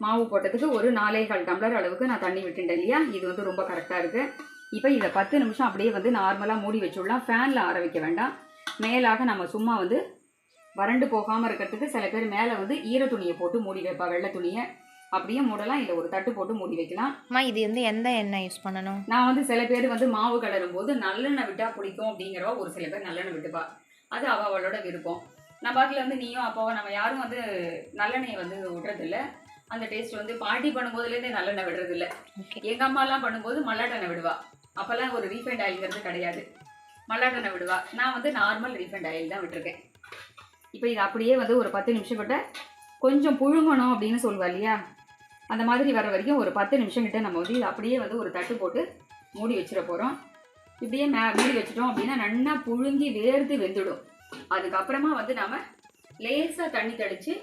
மாவு போட்டதுக்கு ஒரு 4.25 டம்ளர் அளவுக்கு நான் தண்ணி விட்டுட்டேன் இல்லையா? இது வந்து ரொம்ப கரெக்டாக இருக்குது. இப்போ இதை 10 நிமிஷம் அப்படியே வந்து நார்மலாக மூடி வச்சுடலாம். ஃபேனில் ஆற வைக்க வேண்டாம். மேலாக நம்ம சும்மா வந்து வறண்டு போகாமல் இருக்கிறதுக்கு சில பேர் மேலே வந்து ஈர துணியை போட்டு மூடி வைப்பா, வெள்ளை துணியை. அப்படியே மூடலாம், இல்லை ஒரு தட்டு போட்டு மூடி வைக்கலாம். இது வந்து எந்த எண்ணெய் யூஸ் பண்ணணும்? நான் வந்து சில பேர் வந்து மாவு கலரும் போது நல்லெண்ணெய் விட்டால் பிடிக்கும் அப்படிங்கிறவா ஒரு சில பேர் நல்லெண்ணெய் விட்டுப்பா. அது அவளோட விருப்பம். நம்ம பாட்டில் வந்து நீயும் அப்பாவும் நம்ம யாரும் வந்து நல்லெண்ணெயை வந்து விடுறதில்ல. அந்த டேஸ்ட் வந்து பாட்டி பண்ணும்போதுலேருந்தே நல்லெண்ணெய் விடுறதில்ல. எங்கள் அம்மாலாம் பண்ணும்போது மல்லாட்டெண்ணெய் விடுவா. அப்போல்லாம் ஒரு ரீஃபைண்ட் ஆயில்ங்கிறது கிடையாது, மல்லாட்டெண்ணெய் விடுவா. நான் வந்து நார்மல் ரீஃபைண்ட் ஆயில் தான் விட்டுருக்கேன். இப்போ இது அப்படியே வந்து ஒரு 10 நிமிஷம் கிட்ட கொஞ்சம் புழுங்கணும் அப்படின்னு சொல்லுவா இல்லையா? அந்த மாதிரி வர வரைக்கும் ஒரு 10 நிமிஷம் கிட்ட நம்ம வந்து இது அப்படியே வந்து ஒரு தட்டு போட்டு மூடி வச்சிட போகிறோம். இப்படியே மூடி வச்சிட்டோம் அப்படின்னா நல்லா புழுங்கி வேர்த்து வெந்துடும். அதுக்கப்புறமா வந்து நம்ம லேசாக தண்ணி தெளித்து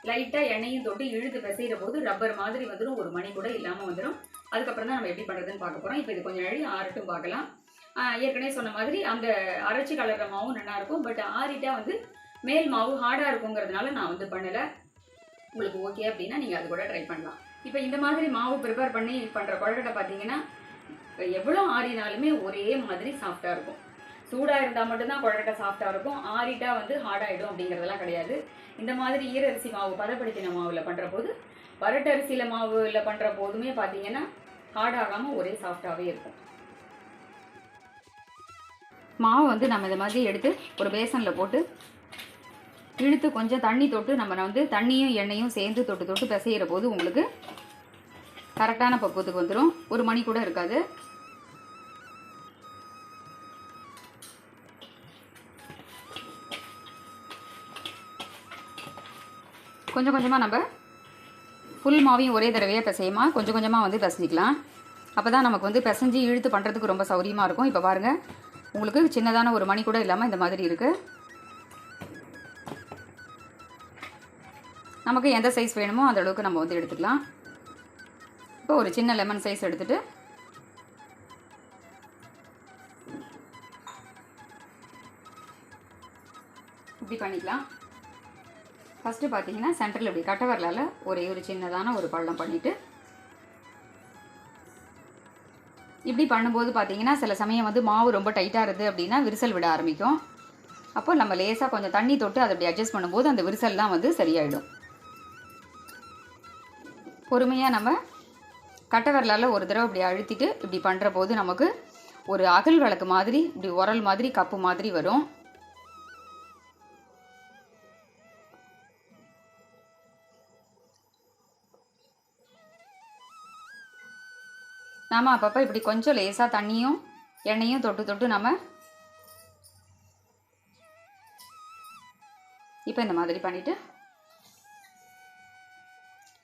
லைட்டாக எண்ணெயும் தொட்டு இழுத்து பிசைகிற போது ரப்பர் மாதிரி வந்துடும், ஒரு மணி கூட இல்லாமல் வந்துடும். அதுக்கப்புறம் தான் நம்ம எப்படி பண்ணுறதுன்னு பார்க்க போகிறோம். இப்போ இது கொஞ்சம் நாளி ஆறட்டும் பார்க்கலாம். ஏற்கனவே சொன்ன மாதிரி அந்த அரைச்சி கலர்ற மாவும் நல்லாயிருக்கும். பட் ஆறிட்டா வந்து மேல் மாவு ஹார்டாக இருக்குங்கிறதுனால நான் வந்து பண்ணலை. உங்களுக்கு ஓகே அப்படின்னா நீங்கள் அது கூட ட்ரை பண்ணலாம். இப்போ இந்த மாதிரி மாவு ப்ரிப்பேர் பண்ணி பண்ணுற கொழுக்கட்டை பார்த்தீங்கன்னா எவ்வளோ ஆறினாலுமே ஒரே மாதிரி சாஃப்டாக இருக்கும். சூடாக இருந்தால் மட்டும்தான் கொழுக்கட்டை சாஃப்டாக இருக்கும், ஆறிட்டா வந்து ஹார்டாகிடும் அப்படிங்கிறதெல்லாம் கிடையாது. இந்த மாதிரி ஈரரிசி மாவு பதப்படுத்தின மாவில் பண்ணுற போது வரட்டரிசியில் மாவில் பண்ணுற போதுமே பார்த்தீங்கன்னா ஹார்டாகாமல் ஒரே சாஃப்டாகவே இருக்கும். மாவு வந்து நம்ம இந்த மாதிரி எடுத்து ஒரு பேசனில் போட்டு இழுத்து கொஞ்சம் தண்ணி தொட்டு நம்ம வந்து தண்ணியும் எண்ணெயும் சேர்ந்து தொட்டு தொட்டு பிசைகிற போது உங்களுக்கு கரெக்டான பக்குவத்துக்கு வந்துடும். ஒரு மணி கூட இருக்காது. கொஞ்சம் கொஞ்சமாக நம்ம ஃபுல் மாவையும் ஒரே தடவையாக பிசையுமா கொஞ்சம் கொஞ்சமாக வந்து பிசைஞ்சிக்கலாம். அப்போ தான் நமக்கு வந்து பிசைஞ்சு இழுத்து பண்ணுறதுக்கு ரொம்ப சௌரியமாக இருக்கும். இப்போ பாருங்கள், உங்களுக்கு சின்னதான ஒரு மணி கூட இல்லாமல் இந்த மாதிரி இருக்குது. நமக்கு எந்த சைஸ் வேணுமோ அந்த அளவுக்கு நம்ம வந்து எடுத்துக்கலாம். இப்போ ஒரு சின்ன லெமன் சைஸ் எடுத்துகிட்டு இப்படி பண்ணிக்கலாம். ஃபஸ்ட்டு பார்த்தீங்கன்னா சென்டரில் இப்படி கட்டை வரலால் ஒரே ஒரு சின்னதான ஒரு பள்ளம் பண்ணிவிட்டு இப்படி பண்ணும்போது பார்த்தீங்கன்னா சில சமயம் வந்து மாவு ரொம்ப டைட்டாக இருக்குது அப்படின்னா விரிசல் விட ஆரம்பிக்கும். அப்போ நம்ம லேசாக கொஞ்சம் தண்ணி தொட்டு அதை அப்படி அட்ஜஸ்ட் பண்ணும்போது அந்த விரிசல்லாம் வந்து சரியாயிடும். பொறுமையாக நம்ம கட்டை வரலால் ஒரு தடவை இப்படி அழுத்திட்டு இப்படி பண்ணுற போது நமக்கு ஒரு அகல் விளக்கு மாதிரி இப்படி உரல் மாதிரி கப்பு மாதிரி வரும். நாம் அப்பப்போ இப்படி கொஞ்சம் லேசாக தண்ணியும் எண்ணெயும் தொட்டு தொட்டு நம்ம இப்போ இந்த மாதிரி பண்ணிவிட்டு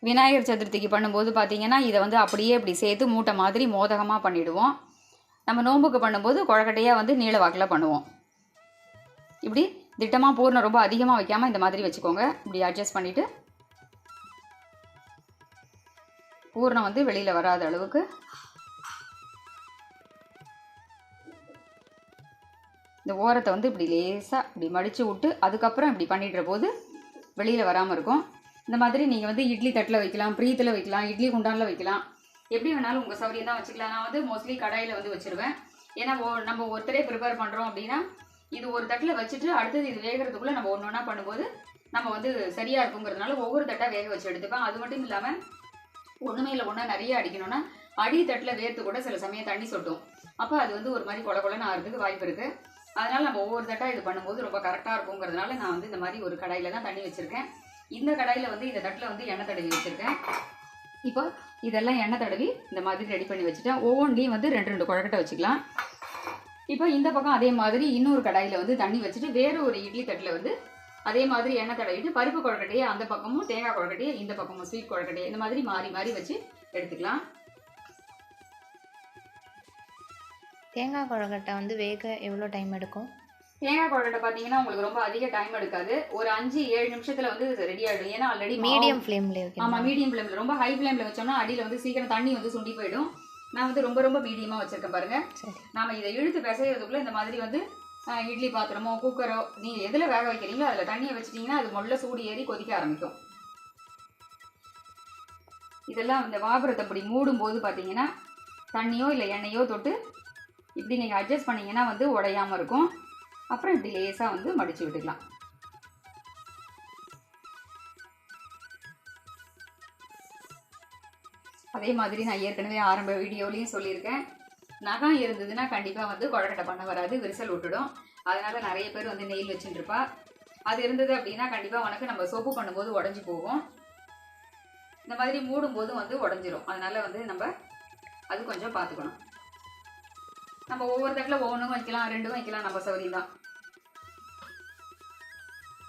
விநாயகர் சதுர்த்திக்கு பண்ணும்போது பார்த்திங்கன்னா இதை வந்து அப்படியே இப்படி சேர்த்து மூட்டை மாதிரி மோதகமாக பண்ணிவிடுவோம். நம்ம நோம்புக்கு பண்ணும்போது கொழக்கட்டையாக வந்து நீள வாக்கில் பண்ணுவோம். இப்படி திட்டமாக பூர்ணம் ரொம்ப அதிகமாக வைக்காமல் இந்த மாதிரி வச்சுக்கோங்க. இப்படி அட்ஜஸ்ட் பண்ணிவிட்டு பூர்ணம் வந்து வெளியில் வராத அளவுக்கு இந்த ஓரத்தை வந்து இப்படி லேசாக இப்படி மடித்து விட்டு அதுக்கப்புறம் இப்படி பண்ணிடுற போது வெளியில் வராமல் இருக்கும். இந்த மாதிரி நீங்கள் வந்து இட்லி தட்டில் வைக்கலாம், ப்ரீத்தில் வைக்கலாம், இட்லி குண்டானில் வைக்கலாம், எப்படி வேணாலும் உங்கள் சௌரியம் தான் வச்சுக்கலாம். நான் வந்து மோஸ்ட்லி கடாயில் வந்து வச்சுருவேன். ஏன்னா நம்ம ஒருத்தரே ப்ரிப்பேர் பண்ணுறோம் அப்படின்னா இது ஒரு தட்டில் வச்சுட்டு அடுத்தது இது வேகிறதுக்குள்ளே நம்ம ஒன்று ஒன்றா பண்ணும்போது நம்ம வந்து சரியாக இருக்குங்கிறதுனால ஒவ்வொரு தட்டாக வேக வச்சு எடுத்துப்பேன். அது மட்டும் இல்லாமல் ஒன்றுமே இல்லை ஒன்றா நிறைய அடிக்கணும்னா அடி தட்டில் வேர்த்து கூட சில சமயம் தண்ணி சொட்டும். அப்போ அது வந்து ஒரு மாதிரி கொல கொலன்னு ஆகிறதுக்கு வாய்ப்பு இருக்குது. அதனால் நம்ம ஒவ்வொரு தட்டாக இது பண்ணும்போது ரொம்ப கரெக்டாக இருக்குங்கிறதுனால நான் வந்து இந்த மாதிரி ஒரு கடாயில் தான் தண்ணி வச்சுருக்கேன். இந்த கடாயில் வந்து இந்த தட்டில் வந்து எண்ணெய் தடவி வச்சுருக்கேன். இப்போ இதெல்லாம் எண்ணெய் தடவி இந்த மாதிரி ரெடி பண்ணி வச்சுட்டேன். ஒவ்வொன்றையும் வந்து 2 குழக்கட்டை வச்சுக்கலாம். இப்போ இந்த பக்கம் அதே மாதிரி இன்னொரு கடாயில் வந்து தண்ணி வச்சுட்டு வேறு ஒரு இட்லி தட்டில் வந்து அதே மாதிரி எண்ணெய் தடவிட்டு பருப்பு குழக்கட்டையை அந்த பக்கமும் தேங்காய் குழக்கட்டையை இந்த பக்கமும் ஸ்வீட் குழக்கட்டையை இந்த மாதிரி மாறி மாறி வச்சு எடுத்துக்கலாம். தேங்காய் கொழுக்கட்டை வந்து வேக எவ்வளோ டைம் எடுக்கும்? தேங்காய் கொழுக்கட்டை பார்த்தீங்கன்னா உங்களுக்கு ரொம்ப அதிக டைம் எடுக்காது. ஒரு 5-7 நிமிஷத்தில் வந்து ரெடி ஆகிடும். ஏன்னா ஆல்ரெடி மீடியம் ஃப்ளேமில் வைக்கணும். ஆமாம், மீடியம் ஃப்ளேமில். ரொம்ப ஹை ஃப்ளேமில் வச்சோம்னா அடியில் வந்து சீக்கிரம் தண்ணி வந்து சுண்டி போயிடும். நான் வந்து ரொம்ப ரொம்ப மீடியமாக வச்சுருக்கேன் பாருங்கள். நாம் இதை இழுத்து பிசைகிறதுக்குள்ளே இந்த மாதிரி வந்து இட்லி பாத்திரமோ குக்கரோ நீங்கள் எதில் வேக வைக்கிறீங்களோ அதில் தண்ணியை வச்சிட்டிங்கன்னா அது முதல்ல சூடு ஏறி கொதிக்க ஆரம்பிக்கும். இதெல்லாம் இந்த வாபரத்தை அப்படி மூடும்போது பார்த்தீங்கன்னா தண்ணியோ இல்லை எண்ணெயோ தொட்டு இப்படி நீங்கள் அட்ஜஸ்ட் பண்ணிங்கன்னா வந்து உடையாமல் இருக்கும். அப்புறம் இப்படி லேசாக வந்து மடித்து விட்டுக்கலாம். அதே மாதிரி நான் ஏற்கனவே ஆரம்ப வீடியோலையும் சொல்லியிருக்கேன், நகம் இருந்ததுன்னா கண்டிப்பாக வந்து கொழக்கட்டை பண்ண வராது, விரிசல் விட்டுடும். அதனால் நிறைய பேர் வந்து நெயில் வச்சுட்டுருப்பா. அது இருந்தது அப்படின்னா கண்டிப்பாக உனக்கு நம்ம சோப்பு பண்ணும்போது உடஞ்சி போகும். இந்த மாதிரி மூடும்போதும் வந்து உடஞ்சிரும். அதனால் வந்து நம்ம அது கொஞ்சம் பார்த்துக்கணும். நம்ம ஒவ்வொரு தட்டில் ஒவ்வொன்றும் வைக்கலாம், 2 வைக்கலாம், நம்ம சௌகரியம் தான்.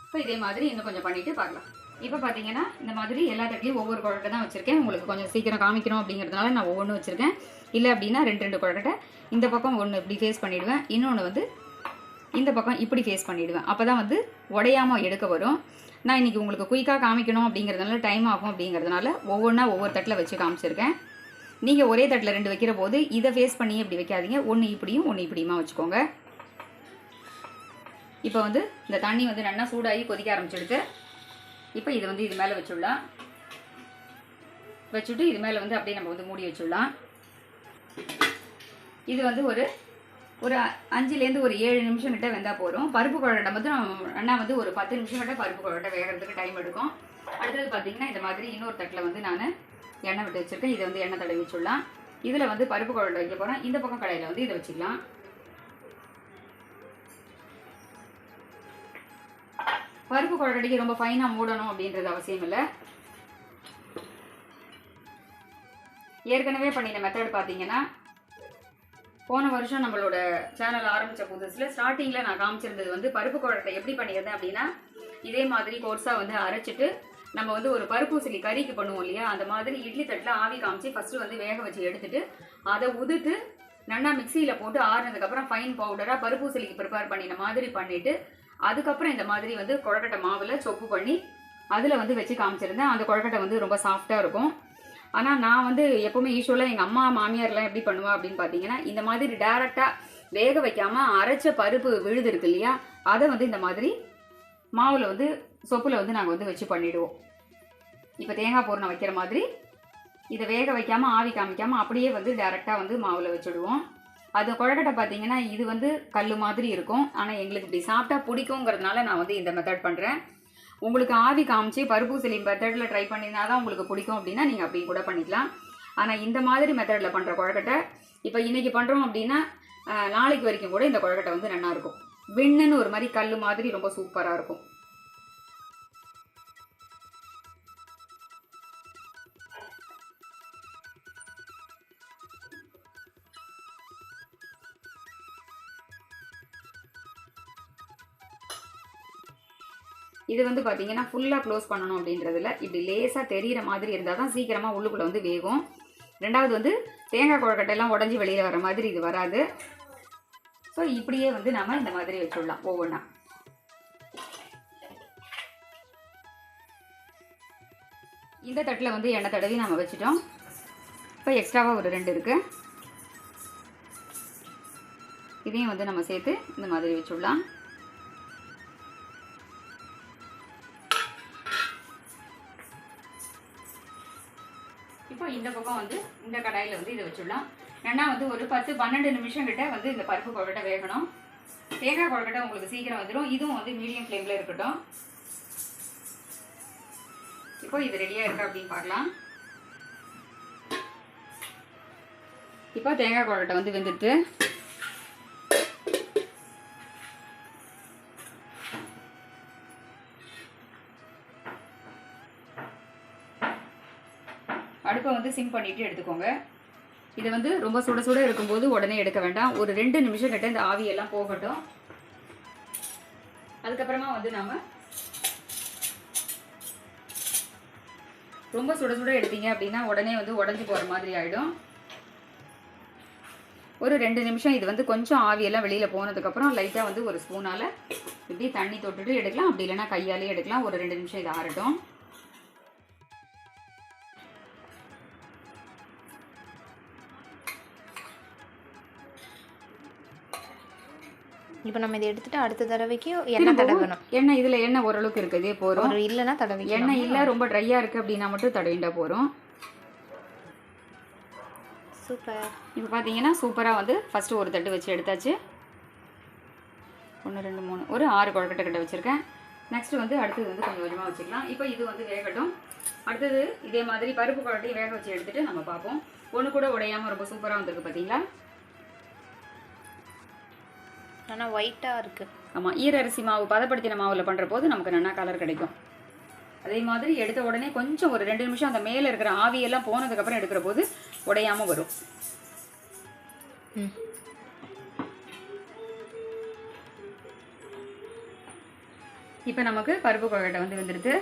இப்போ இதே மாதிரி இன்னும் கொஞ்சம் பண்ணிவிட்டு பார்க்கலாம். இப்போ பார்த்தீங்கன்னா இந்த மாதிரி எல்லா தட்டிலையும் ஒவ்வொரு குழக்கட்டை தான் வச்சுருக்கேன். உங்களுக்கு கொஞ்சம் சீக்கிரம் காமிக்கணும் அப்படிங்கிறதுனால நான் ஒவ்வொன்றும் வச்சுருக்கேன். இல்லை அப்படின்னா 2 குழக்கட்டை இந்த பக்கம் ஒன்று இப்படி ஃபேஸ் பண்ணிவிடுவேன், இன்னொன்று வந்து இந்த பக்கம் இப்படி ஃபேஸ் பண்ணிவிடுவேன். அப்போ தான் வந்து உடையாமல் எடுக்க வரும். நான் இன்றைக்கி உங்களுக்கு குயிக்காக காமிக்கணும் அப்படிங்கிறதுனால டைம் ஆகும் அப்படிங்கிறதுனால ஒவ்வொன்றா ஒவ்வொரு தட்டில் வச்சு காமிச்சிருக்கேன். நீங்கள் ஒரே தட்டில் 2 வைக்கிற போது இதை ஃபேஸ் பண்ணி இப்படி வைக்காதீங்க, ஒன்று இப்படியும் ஒன்று இப்படியுமா வச்சுக்கோங்க. இப்போ வந்து இந்த தண்ணி வந்து நல்லா சூடாகி கொதிக்க ஆரம்பிச்சிடுது. இப்போ இது வந்து இது மேலே வச்சுடலாம். வச்சுட்டு இது மேலே வந்து அப்படியே நம்ம வந்து மூடி வச்சுடலாம். இது வந்து ஒரு 5லேருந்து ஒரு 7 நிமிஷம் கிட்ட வெந்தால் போதும். பருப்பு குழக்கட்டை மட்டும் அண்ணா வந்து ஒரு 10 நிமிஷம் கிட்ட பருப்பு குழக்கட்டை வேகிறதுக்கு டைம் எடுக்கும். அடுத்தது பார்த்தீங்கன்னா இந்த மாதிரி இன்னொரு தட்டில் வந்து நான் எண்ணெய் விட்டு வச்சுருக்கேன். இதை வந்து எண்ணெய் தடவி வச்சுடலாம். இதில் வந்து பருப்பு குழக்கட்டை வைக்க போகிறேன். இந்த பக்கம் கடையில் வந்து இதை வச்சுக்கலாம். பருப்பு குழக்கட்டைக்கு ரொம்ப ஃபைனாக மூடணும் அப்படின்றது அவசியம் இல்லை. ஏற்கனவே பண்ணின மெத்தட் பார்த்தீங்கன்னா போன வருஷம் நம்மளோட சேனல் ஆரம்பித்த புதுசில் ஸ்டார்டிங்கில் நான் காமிச்சிருந்தது வந்து பருப்பு குழக்கட்டை எப்படி பண்ணியிருந்தேன் அப்படின்னா இதே மாதிரி கோர்ஸாக வந்து அரைச்சிட்டு நம்ம வந்து ஒரு பருப்பூசலி கறிக்கு பண்ணுவோம் இல்லையா, அந்த மாதிரி இட்லி தட்டில் ஆவி காமிச்சு ஃபஸ்ட்டு வந்து வேக வச்சு எடுத்துட்டு அதை உதுத்து நல்லா மிக்சியில் போட்டு ஆறுனதுக்கப்புறம் ஃபைன் பவுடராக பருப்பூசலிக்கு ப்ரிப்பேர் பண்ணின மாதிரி பண்ணிவிட்டு அதுக்கப்புறம் இந்த மாதிரி வந்து கொழக்கட்டை மாவில் சொப்பு பண்ணி அதில் வந்து வச்சு காமிச்சிருந்தேன். அந்த கொழக்கட்டை வந்து ரொம்ப சாஃப்டாக இருக்கும். ஆனால் நான் வந்து எப்போவுமே யூஸ்வலாக எங்கள் அம்மா மாமியார்லாம் எப்படி பண்ணுவா அப்படின்னு பார்த்தீங்கன்னா இந்த மாதிரி டேரெக்டாக வேக வைக்காமல் அரைச்ச பருப்பு விழுது இருக்கு இல்லையா, அதை வந்து இந்த மாதிரி மாவில் வந்து சொப்பில் வந்து நாங்கள் வந்து வச்சு பண்ணிவிடுவோம். இப்போ தேங்காய் பூரணம் வைக்கிற மாதிரி இதை வேக வைக்காமல் ஆவி காமிக்காமல் அப்படியே வந்து டேரெக்டாக வந்து மாவில் வச்சுடுவோம். அது கொழக்கட்டை பார்த்தீங்கன்னா இது வந்து கல் மாதிரி இருக்கும். ஆனால் எங்களுக்கு இப்படி சாப்பிட்டா பிடிக்குங்கிறதுனால நான் வந்து இந்த மெத்தட் பண்ணுறேன். உங்களுக்கு ஆவி காமிச்சு பருப்பூசலி மெத்தடில் ட்ரை பண்ணினா தான் உங்களுக்கு பிடிக்கும் அப்படின்னா நீங்கள் அப்படி கூட பண்ணிக்கலாம். ஆனால் இந்த மாதிரி மெத்தடில் பண்ணுற கொழக்கட்டை இப்போ இன்றைக்கி பண்ணுறோம் அப்படின்னா நாளைக்கு வரைக்கும் கூட இந்த கொழக்கட்டை வந்து நல்லாயிருக்கும். விண்ணுன்னு ஒரு மாதிரி கல் மாதிரி ரொம்ப சூப்பராக இருக்கும். இது வந்து பார்த்தீங்கன்னா ஃபுல்லாக க்ளோஸ் பண்ணணும் அப்படின்றதில்ல, இப்படி லேசாக தெரிகிற மாதிரி இருந்தால் தான் சீக்கிரமாக உள்ளுக்குள்ளே வந்து வேகும். ரெண்டாவது வந்து தேங்காய் கொழக்கட்டையெல்லாம் உடஞ்சி வெளியில் வர மாதிரி இது வராது. ஸோ இப்படியே வந்து நம்ம இந்த மாதிரி வச்சுடலாம் ஒவ்வொன்றா. இந்த தட்டில் வந்து எண்ணெய் தடவி நம்ம வச்சுட்டோம். இப்போ எக்ஸ்ட்ராவாக ஒரு 2 இருக்குது. இதையும் வந்து நம்ம சேர்த்து இந்த மாதிரி வச்சுடலாம். இப்போ இந்த பக்கம் வந்து இந்த கடாயில் வந்து இதை வச்சுடலாம். ஏன்னா வந்து ஒரு 10-12 நிமிஷம் கிட்ட வந்து இந்த பருப்பு கொழக்கட்டை வேகணும். தேங்காய் கொழக்கட்டை உங்களுக்கு சீக்கிரம் வந்துடும். இதுவும் வந்து மீடியம் ஃப்ளேமில் இருக்கட்டும். இப்போ இது ரெடியாக இருக்கா அப்படின்னு பார்க்கலாம். இப்போ தேங்காய் கொழக்கட்டை வந்து வெந்துட்டு அடுப்பை வந்து சிம் பண்ணிவிட்டு எடுத்துக்கோங்க. இது வந்து ரொம்ப சுட சுட இருக்கும்போது உடனே எடுக்க வேண்டாம். ஒரு 2 நிமிஷம் கிட்ட இந்த ஆவியெல்லாம் போகட்டும். அதுக்கப்புறமா வந்து நம்ம ரொம்ப சுட சுட எடுத்தீங்க அப்படின்னா உடனே வந்து உடஞ்சி போகிற மாதிரி ஆகிடும். ஒரு 2 நிமிஷம் இது வந்து கொஞ்சம் ஆவியெல்லாம் வெளியில் போனதுக்கப்புறம் லைட்டாக வந்து ஒரு ஸ்பூனால் இப்படி தண்ணி தொட்டுட்டு எடுக்கலாம். அப்படி இல்லைன்னா கையாலே எடுக்கலாம். ஒரு 2 நிமிஷம் இது ஆறட்டும். இப்போ நம்ம இதை எடுத்துட்டு அடுத்த தடவைக்கு எண்ணெய் தடவணும். எண்ணெய் இதில் எண்ணெய் ஓரளவுக்கு இருக்குதே போகிறோம். இல்லைன்னா தடவைக்கு எண்ணெய் இல்லை ரொம்ப ட்ரையாக இருக்குது அப்படின்னா மட்டும் தடவிண்டா போகிறோம். சூப்பர். இப்போ பார்த்தீங்கன்னா சூப்பராக வந்து ஃபஸ்ட்டு ஒரு தட்டு வச்சு எடுத்தாச்சு. 1 2 3 ஒரு 6 கொழுக்கட்டை கிட்ட வச்சுருக்கேன். நெக்ஸ்ட்டு வந்து அடுத்தது வந்து கொஞ்சம் கொஞ்சமாக வச்சுக்கலாம். இப்போ இது வந்து வேகட்டும். அடுத்தது இதே மாதிரி பருப்பு கொழுக்கட்டையும் வேக வச்சு எடுத்துகிட்டு நம்ம பார்ப்போம். ஒன்று கூட உடையாமல் ரொம்ப சூப்பராக வந்துருக்கு பார்த்தீங்களா? ஆனால் ஒயிட்டாக இருக்குது. ஆமாம், ஈர அரிசி மாவு பதப்படுத்தின மாவில் பண்ணுற போது நமக்கு நல்லா கலர் கிடைக்கும். அதே மாதிரி எடுத்த உடனே கொஞ்சம் ஒரு 2 நிமிஷம் அந்த மேலே இருக்கிற ஆவியெல்லாம் போனதுக்கப்புறம் எடுக்கிற போது உடையாமல் வரும். இப்போ நமக்கு பருப்பு கொழுக்கட்டை வந்து வந்துடுது.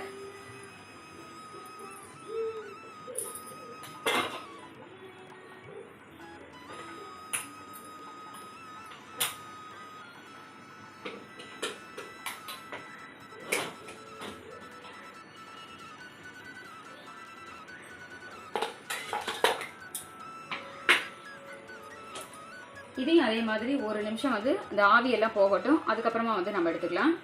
இதையும் அதே மாதிரி ஒரு நிமிஷம் வந்து இந்த ஆவியெல்லாம் போகட்டும். அதுக்கப்புறமா வந்து நம்ம எடுத்துக்கலாம்.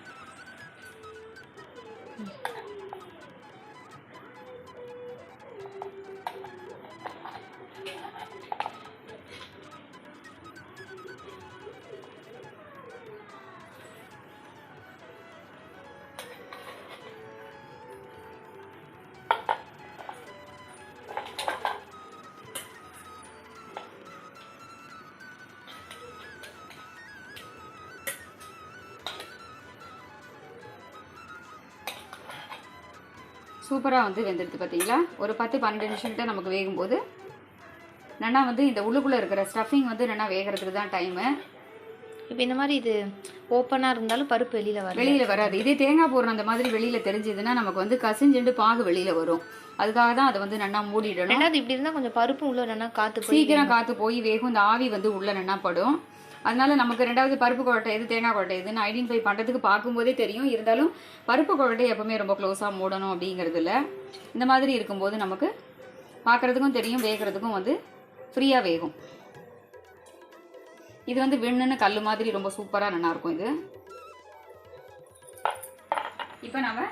சூப்பராக வந்து வெந்துடுது பார்த்தீங்களா? ஒரு 10-12 நிமிஷம் கிட்ட நமக்கு வேகும்போது நல்லா வந்து இந்த உள்ளுக்குள்ளே இருக்கிற ஸ்டஃபிங் வந்து நல்லா வேகிறதுக்கு தான் டைமு. இப்போ இந்த மாதிரி இது ஓப்பனாக இருந்தாலும் பருப்பு வெளியில் வராது. இதே தேங்காய் போடுற அந்த மாதிரி வெளியில் தெரிஞ்சதுன்னா நமக்கு வந்து கசிஞ்சுண்டு பாகு வெளியில் வரும். அதுக்காக தான் அதை வந்து நல்லா மூடிடணும். அது இப்படி இருந்தால் கொஞ்சம் பருப்பு உள்ள நல்லா சீக்கிரம் காற்று போய் வேகும். இந்த ஆவி வந்து உள்ளே நல்லா படும். அதனால நமக்கு ரெண்டாவது பருப்பு கொழுக்கட்டை எது தேங்காய் கொழுக்கட்டை எதுன்னு ஐடென்டிஃபை பண்ணுறதுக்கு பார்க்கும்போதே தெரியும். இருந்தாலும் பருப்பு கொழுக்கட்டை எப்பவுமே ரொம்ப க்ளோஸாக மூடணும் அப்படிங்கிறது இல்லை. இந்த மாதிரி இருக்கும்போது நமக்கு பார்க்குறதுக்கும் தெரியும், வேகிறதுக்கும் வந்து ஃப்ரீயாக வேகும். இது வந்து வெண்ணுன்னு கல் மாதிரி ரொம்ப சூப்பராக நல்லாயிருக்கும் இது. இப்போ நம்ம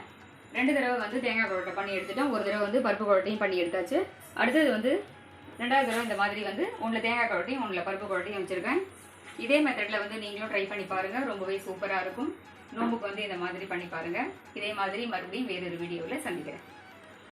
2 தடவை வந்து தேங்காய் கொழுக்கட்டை பண்ணி எடுத்துட்டோம். ஒரு தடவை வந்து பருப்பு கொழுக்கட்டையும் பண்ணி எடுத்தாச்சு. அடுத்தது வந்து 2வது தடவை இந்த மாதிரி வந்து ஒன்றில் தேங்காய் கொழுக்கட்டையும் ஒன்றில் பருப்பு கொழுக்கட்டையும் வச்சுருக்கேன். இதே மெத்தடில் வந்து நீங்களும் ட்ரை பண்ணி பாருங்கள். ரொம்பவே சூப்பராக இருக்கும். நோம்புக்கு வந்து இந்த மாதிரி பண்ணி பாருங்கள். இதே மாதிரி மறுபடியும் வேறொரு வீடியோவில் சந்திக்கிறேன்.